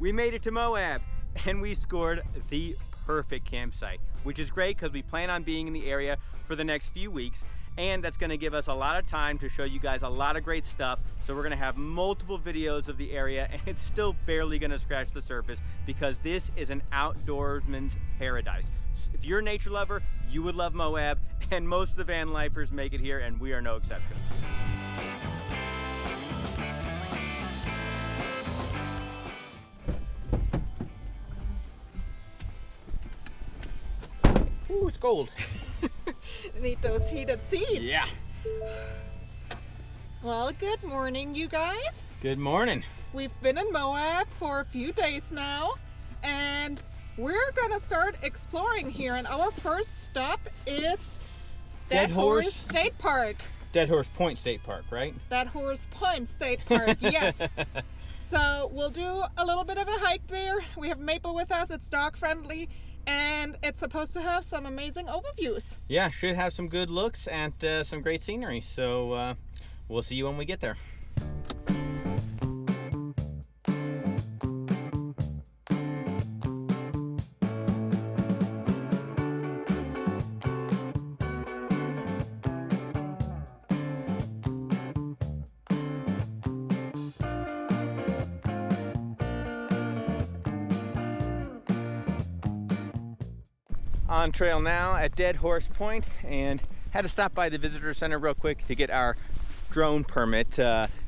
We made it to Moab and we scored the perfect campsite, which is great because we plan on being in the area for the next few weeks, and that's going to give us a lot of time to show you guys a lot of great stuff. So we're going to have multiple videos of the area, and it's still barely going to scratch the surface because this is an outdoorsman's paradise. If you're a nature lover, you would love Moab, and most of the van lifers make it here, and we are no exception. Ooh, it's cold. Need those heated seats. Yeah. Well, good morning, you guys. Good morning. We've been in Moab for a few days now, and we're gonna start exploring here. And our first stop is Dead Horse State Park. Dead Horse Point State Park, right? Dead Horse Point State Park, yes. So we'll do a little bit of a hike there. We have Maple with us. It's dog friendly. And it's supposed to have some amazing overviews. Yeah, should have some good looks and some great scenery. So we'll see you when we get there. On trail now at Dead Horse Point, and had to stop by the visitor center real quick to get our drone permit.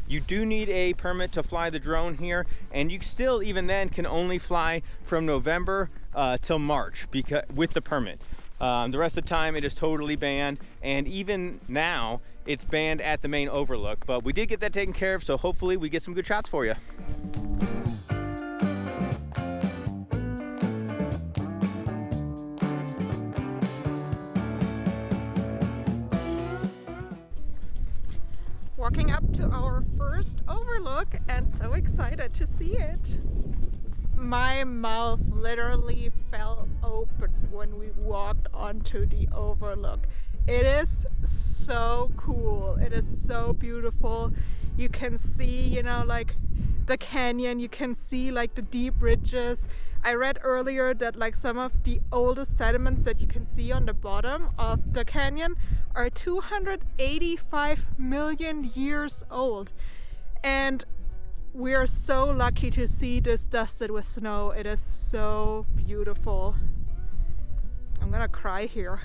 You do need a permit to fly the drone here, and you still, even then, can only fly from November till March with the permit. The rest of the time it is totally banned, and even now it's banned at the main overlook. But we did get that taken care of, so hopefully we get some good shots for you. Walking up to our first overlook, and so excited to see it. My mouth literally fell open when we walked onto the overlook. It is so cool. It is so beautiful. You can see, you know, like the canyon. You can see like the deep ridges. I read earlier that like some of the oldest sediments that you can see on the bottom of the canyon are 285 million years old. And we are so lucky to see this dusted with snow. It is so beautiful. I'm gonna cry here.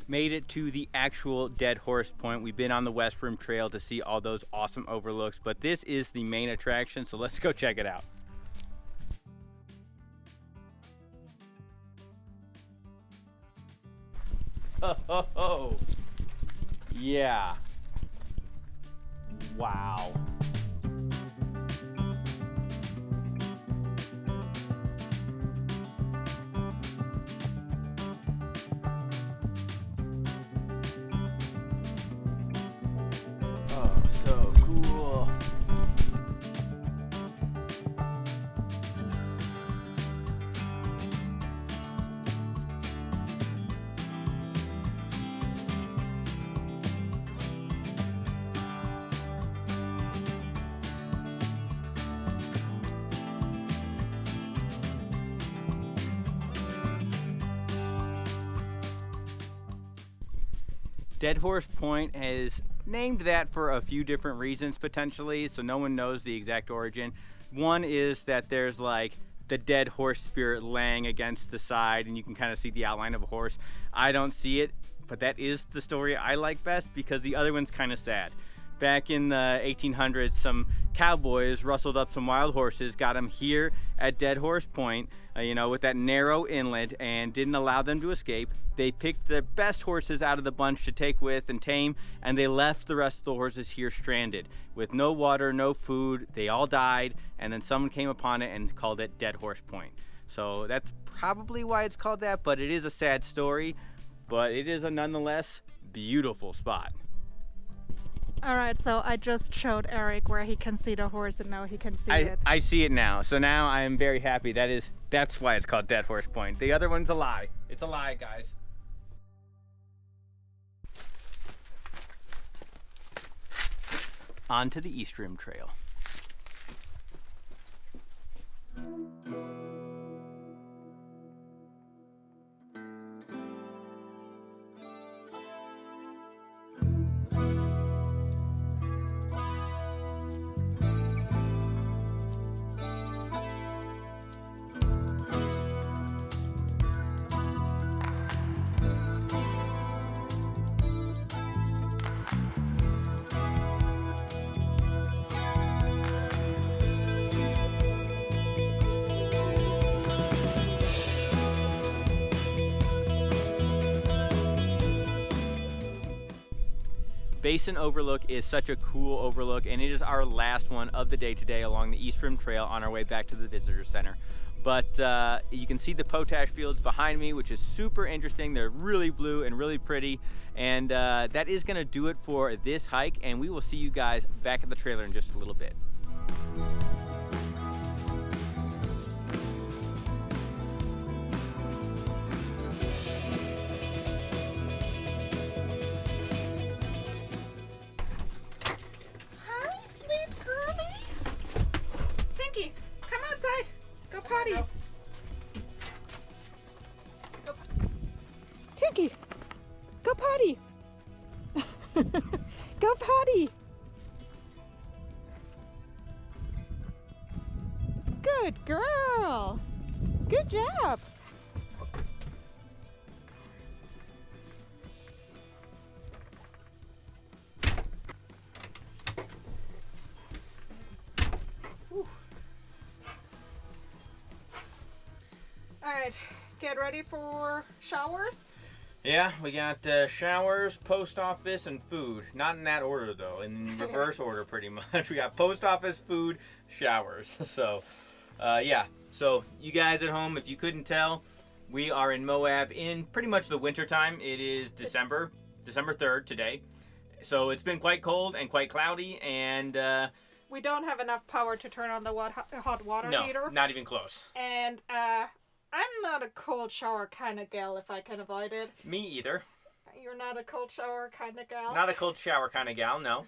Made it to the actual Dead Horse Point. We've been on the West Rim Trail to see all those awesome overlooks, but this is the main attraction, so let's go check it out. Oh, yeah. Wow. Dead Horse Point is named that for a few different reasons potentially, so no one knows the exact origin. One is that there's like the dead horse spirit laying against the side and you can kind of see the outline of a horse. I don't see it, but that is the story I like best because the other one's kind of sad. Back in the 1800s, some cowboys rustled up some wild horses, got them here at Dead Horse Point, with that narrow inlet, and didn't allow them to escape. They picked the best horses out of the bunch to take with and tame, and they left the rest of the horses here stranded with no water, no food. They all died, and then someone came upon it and called it Dead Horse Point. So that's probably why it's called that, but it is a sad story, but it is a nonetheless beautiful spot. All right, so I just showed Eric where he can see the horse, and now he can see it. I see it now, so now I am very happy. That's why it's called Dead Horse Point. The other one's a lie. It's a lie, guys. On to the East Rim Trail. Basin Overlook is such a cool overlook, and it is our last one of the day today along the East Rim Trail on our way back to the Visitor Center. But you can see the potash fields behind me, which is super interesting. They're really blue and really pretty, and that is going to do it for this hike, and we will see you guys back at the trailer in just a little bit. Potty. Tinky, go potty. Go potty. Good girl. Good job. Alright, get ready for showers. Yeah, we got showers, post office, and food. Not in that order though, in reverse order pretty much. We got post office, food, showers. So, yeah. So, you guys at home, if you couldn't tell, we are in Moab in pretty much the winter time. It is December 3rd today. So, it's been quite cold and quite cloudy, and we don't have enough power to turn on the hot water heater. No, not even close. And I'm not a cold shower kind of gal if I can avoid it. Me either. You're not a cold shower kind of gal? Not a cold shower kind of gal, no.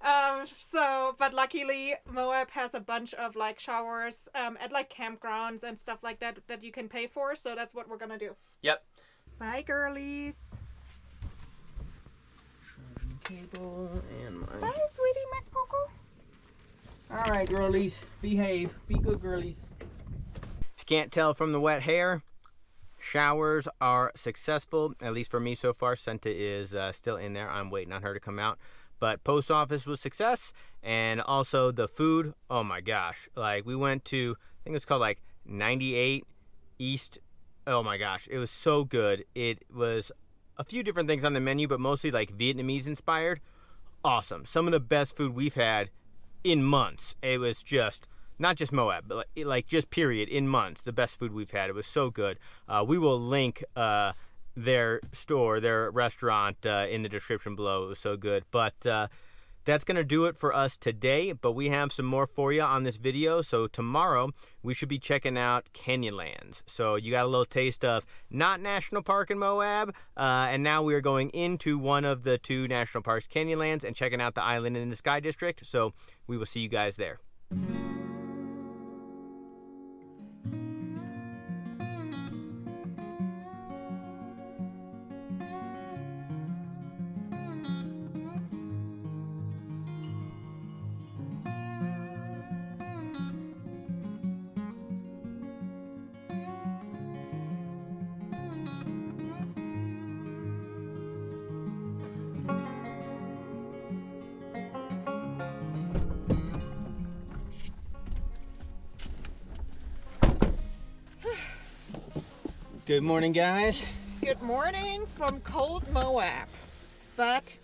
But luckily Moab has a bunch of like showers at like campgrounds and stuff like that that you can pay for, so that's what we're gonna do. Yep. Bye, girlies. Charging cable and my... Bye, sweetie McPoco. All right, girlies, behave. Be good, girlies. If you can't tell from the wet hair, showers are successful, at least for me so far. Senta is still in there. I'm waiting on her to come out. But post office was success, and also the food, oh my gosh. Like, we went to, I think it's called like 98 East. Oh my gosh, it was so good. It was a few different things on the menu, but mostly like Vietnamese inspired. Awesome. Some of the best food we've had in months. It was just... not just Moab, but like just period, in months, the best food we've had. It was so good. We will link their store, their restaurant in the description below. It was so good. But that's going to do it for us today. But we have some more for you on this video. So tomorrow, we should be checking out Canyonlands. So you got a little taste of not National Park in Moab. And now we are going into one of the two national parks, Canyonlands, and checking out the island in the Sky District. So we will see you guys there. Good morning, guys. Good morning from cold Moab. But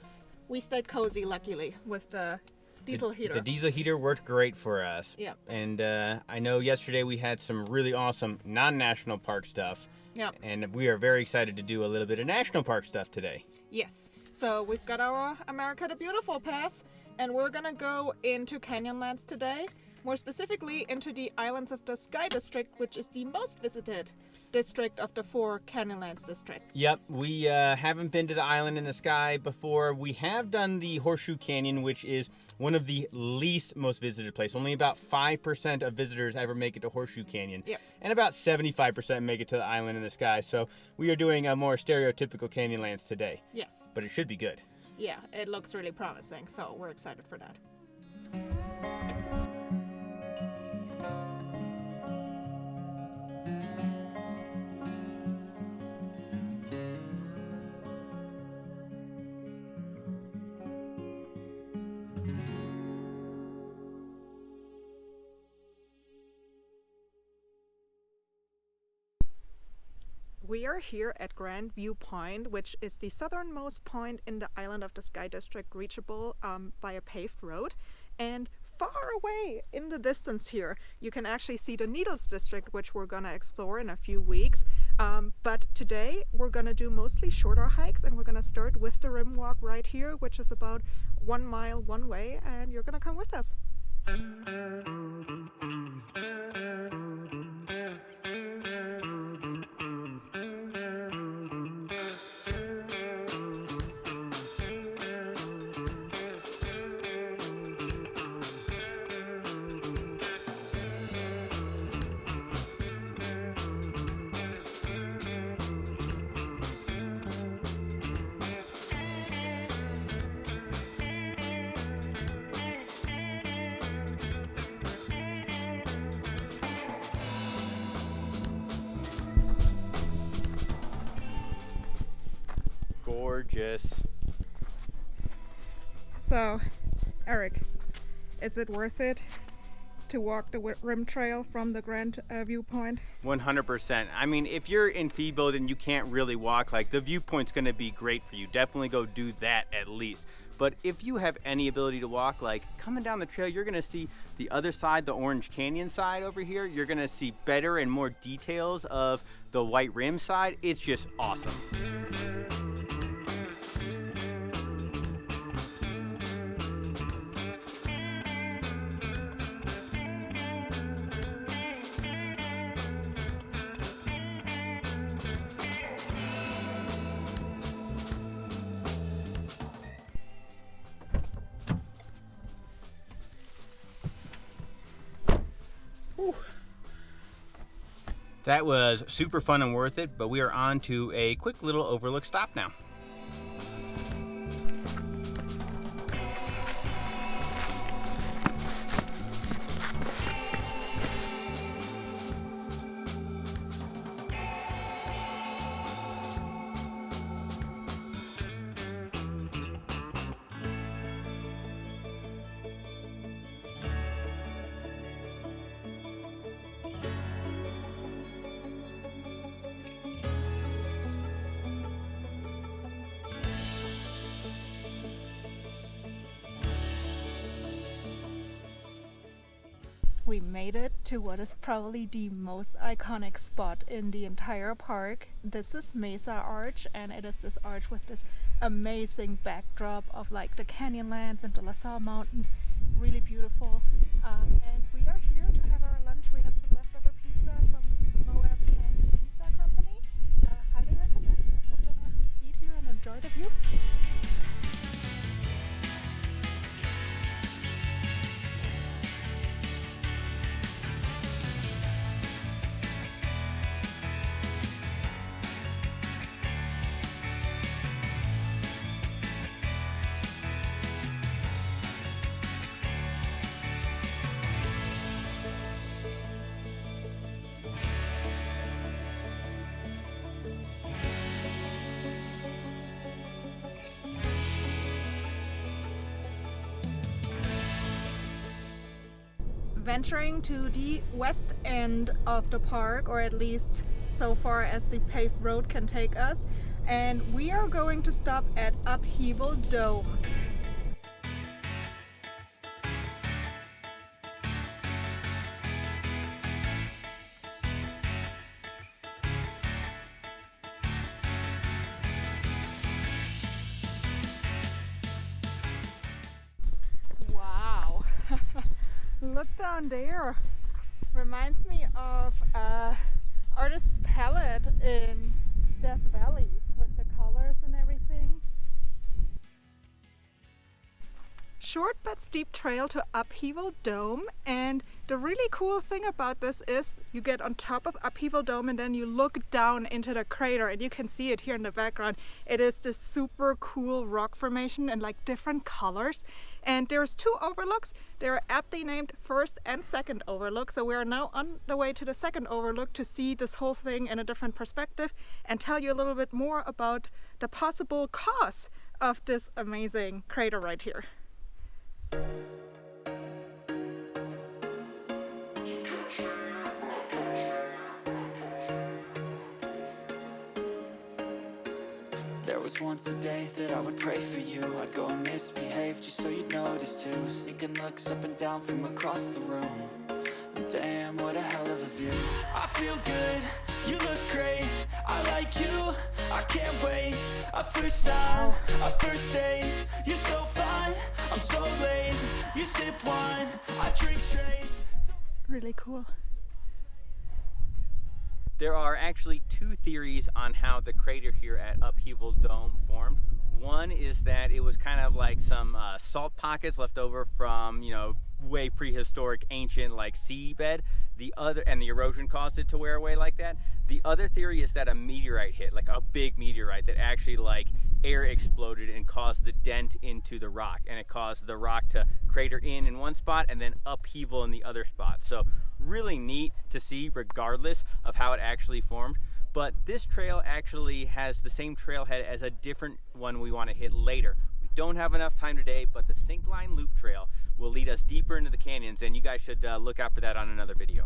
we stayed cozy, luckily, with the diesel heater. The diesel heater worked great for us. Yeah. And I know yesterday we had some really awesome non-national park stuff. Yeah. And we are very excited to do a little bit of national park stuff today. Yes. So we've got our America the Beautiful pass, and we're gonna go into Canyonlands today. More specifically, into the Islands of the Sky district, which is the most visited district of the 4 Canyonlands districts. Yep, we haven't been to the Island in the Sky before. We have done the Horseshoe Canyon, which is one of the least most visited places. Only about 5% of visitors ever make it to Horseshoe Canyon. Yep. And about 75% make it to the Island in the Sky. So we are doing a more stereotypical Canyonlands today. Yes. But it should be good. Yeah, it looks really promising, so we're excited for that. We are here at Grand View Point, which is the southernmost point in the Island of the Sky district, reachable by a paved road. And far away in the distance here, you can actually see the Needles district, which we're gonna explore in a few weeks. But today we're gonna do mostly shorter hikes, and we're gonna start with the rim walk right here, which is about 1 mile one way, and you're gonna come with us. Gorgeous. So, Eric, is it worth it to walk the rim trail from the Grand Viewpoint? 100%. I mean, if you're in fee build and you can't really walk, like, the viewpoint's going to be great for you. Definitely go do that at least. But if you have any ability to walk, like coming down the trail, you're going to see the other side, the Orange Canyon side over here. You're going to see better and more details of the White Rim side. It's just awesome. That was super fun and worth it, but we are on to a quick little overlook stop now. We made it to what is probably the most iconic spot in the entire park. This is Mesa Arch, and it is this arch with this amazing backdrop of like the Canyonlands and the La Salle Mountains. Really beautiful. And we are here to have our lunch. We have some leftover pizza from Moab Canyon Pizza Company. Highly recommend it. We're gonna eat here and enjoy the view. venturing to the west end of the park, or at least so far as the paved road can take us, and we are going to stop at Upheaval Dome. Wow, look down there. Reminds me of artist's palette in Death Valley with the colors and everything. Short but steep trail to Upheaval Dome, and the really cool thing about this is you get on top of Upheaval Dome and then you look down into the crater, and you can see it here in the background. It is this super cool rock formation and like different colors, and there's two overlooks. They're aptly named first and second overlook, so we are now on the way to the second overlook to see this whole thing in a different perspective and tell you a little bit more about the possible cause of this amazing crater right here. There was once a day that I would pray for you. I'd go and misbehave just so you'd notice too. Sneaking looks up and down from across the room. And damn, what a hell of a view. I feel good, you look great. I like you, I can't wait. A first time, a first date. You're so fine, I'm so late. You sip wine, I drink straight. Really cool. There are actually two theories on how the crater here at Upheaval Dome formed. One is that it was kind of like some salt pockets left over from, way prehistoric, ancient like seabed. The other, and the erosion caused it to wear away like that. The other theory is that a meteorite hit, like a big meteorite that actually like air exploded and caused the dent into the rock, and it caused the rock to crater in one spot and then upheaval in the other spot. So really neat to see regardless of how it actually formed. But this trail actually has the same trailhead as a different one we want to hit later. We don't have enough time today, but the Sink Line Loop Trail will lead us deeper into the canyons, and you guys should look out for that on another video.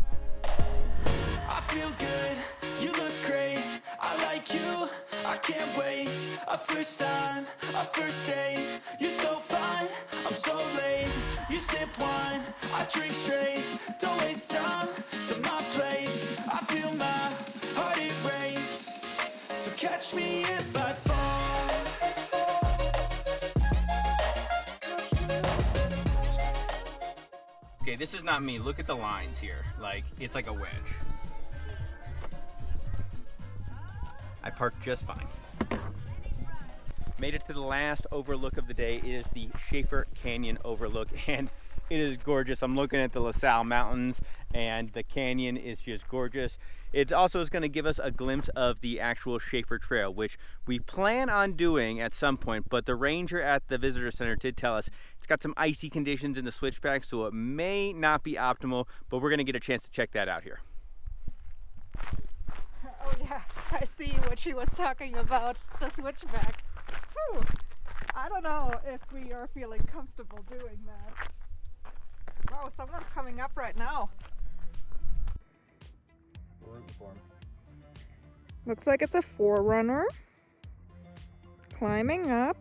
I feel good, you look great. I like you, I can't wait. A first time, a first date. You're so fine, I'm so late. You sip wine, I drink straight. Don't waste time to my place. I feel my heart it race. So catch me if I fall. Okay, this is not me. Look at the lines here. Like, it's like a wedge. I parked just fine. Made it to the last overlook of the day. It is the Schafer Canyon Overlook, and it is gorgeous. I'm looking at the LaSalle Mountains, and the canyon is just gorgeous. It also is going to give us a glimpse of the actual Shafer Trail, which we plan on doing at some point, but the ranger at the visitor center did tell us it's got some icy conditions in the switchbacks, so it may not be optimal, but we're going to get a chance to check that out here. Oh yeah, I see what she was talking about, the switchbacks. Whew. I don't know if we are feeling comfortable doing that. Wow, someone's coming up right now. Looks like it's a forerunner. Climbing up.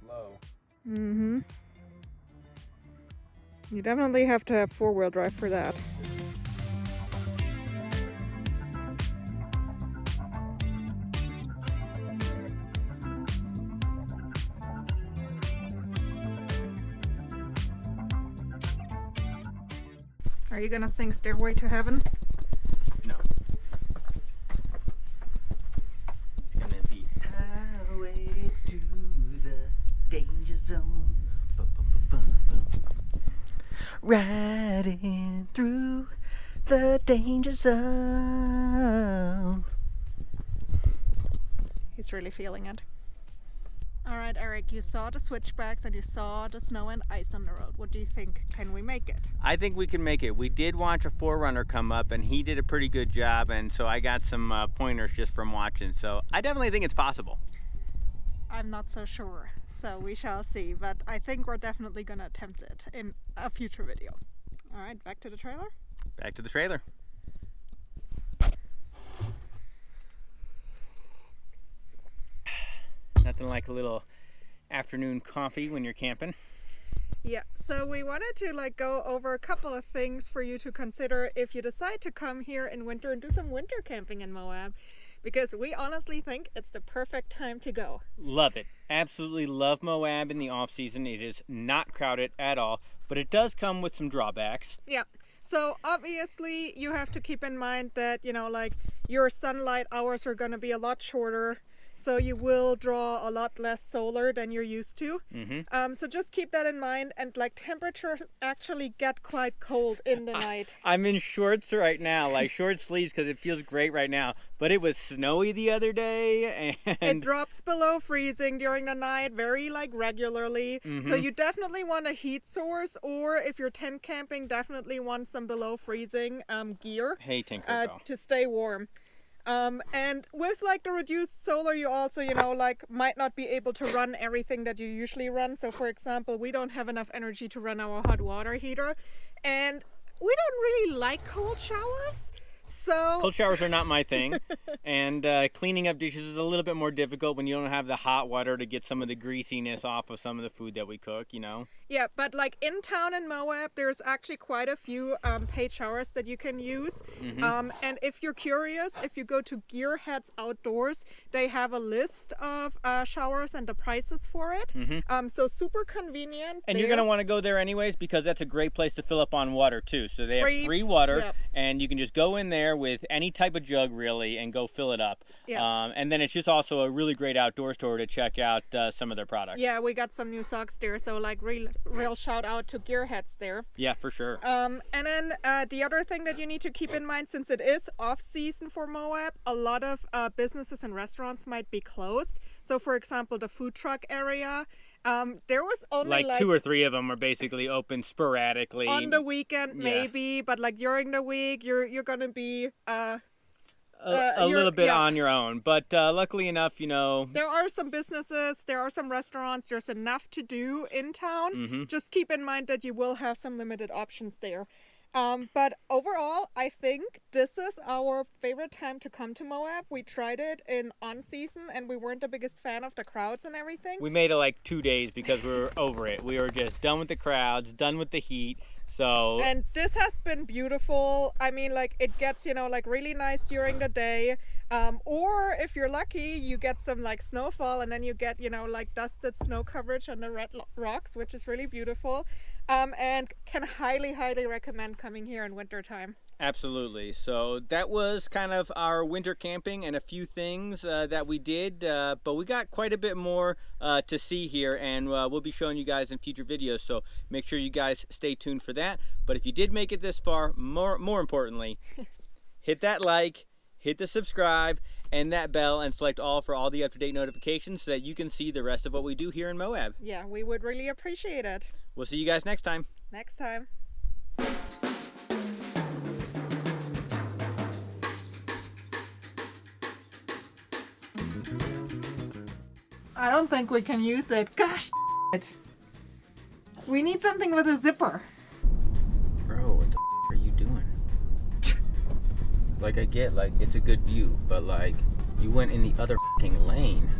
Slow. Mm-hmm. You definitely have to have four-wheel drive for that. Are you gonna sing Stairway to Heaven? No. It's gonna be highway to the danger zone. Riding through the danger zone. He's really feeling it. Alright, Eric, you saw the switchbacks and you saw the snow and ice on the road. What do you think? Can we make it? I think we can make it. We did watch a forerunner come up, and he did a pretty good job, and so I got some pointers just from watching. So I definitely think it's possible. I'm not so sure, so we shall see, but I think we're definitely gonna attempt it in a future video. All right, back to the trailer. Back to the trailer. Nothing like a little afternoon coffee when you're camping. Yeah, so we wanted to like go over a couple of things for you to consider if you decide to come here in winter and do some winter camping in Moab, because we honestly think it's the perfect time to go. Love it. Absolutely love Moab in the off season. It is not crowded at all, but it does come with some drawbacks. Yeah. So obviously you have to keep in mind that, you know, like your sunlight hours are going to be a lot shorter. So you will draw a lot less solar than you're used to. So just keep that in mind. And like temperatures actually get quite cold in the night. I'm in shorts right now, like short sleeves, because it feels great right now. But it was snowy the other day, and it drops below freezing during the night very like regularly. So you definitely want a heat source, or if you're tent camping, definitely want some below freezing gear. Hey, Tinkerbell. To stay warm. And with like the reduced solar, you also, you know, like might not be able to run everything that you usually run. So for example, we don't have enough energy to run our hot water heater, and we don't really like cold showers. So cold showers are not my thing, and cleaning up dishes is a little bit more difficult when you don't have the hot water to get some of the greasiness off of some of the food that we cook, you know? Yeah, but like in town in Moab, there's actually quite a few paid showers that you can use. And if you're curious, if you go to Gearheads Outdoors, they have a list of showers and the prices for it. So super convenient. And you're going to want to go there anyways, because that's a great place to fill up on water too. So they have free water, and you can just go in there with any type of jug really and go fill it up. Yes. And then it's just also a really great outdoor store to check out some of their products. Yeah, we got some new socks there, so like real shout out to Gearheads there. Yeah, for sure. And then the other thing that you need to keep in mind, since it is off season for Moab, a lot of businesses and restaurants might be closed. So for example, the food truck area, there was only like 2 or 3 of them are basically open sporadically on the weekend, maybe, but like during the week you're gonna be a little bit on your own. But luckily enough, you know, there are some businesses, there are some restaurants, there's enough to do in town. Just keep in mind that you will have some limited options there. But overall, I think this is our favorite time to come to Moab. We tried it in on season and we weren't the biggest fan of the crowds and everything. We made it like 2 days because we were over it. We were just done with the crowds, done with the heat. So and this has been beautiful. I mean, like it gets, you know, like really nice during the day. Or if you're lucky, you get some like snowfall, and then you get, you know, like dusted snow coverage on the red rocks, which is really beautiful. And can highly recommend coming here in winter time. Absolutely. So that was kind of our winter camping and a few things that we did, but we got quite a bit more to see here, and we'll be showing you guys in future videos, so make sure you guys stay tuned for that. But if you did make it this far, more importantly, hit that like, hit the subscribe and that bell, and select all for all the up-to-date notifications so that you can see the rest of what we do here in Moab. Yeah, we would really appreciate it. We'll see you guys next time. Next time. I don't think we can use it. Gosh, we need something with a zipper. Bro, what the are you doing? Like, I get, like, it's a good view, but, like, you went in the other lane.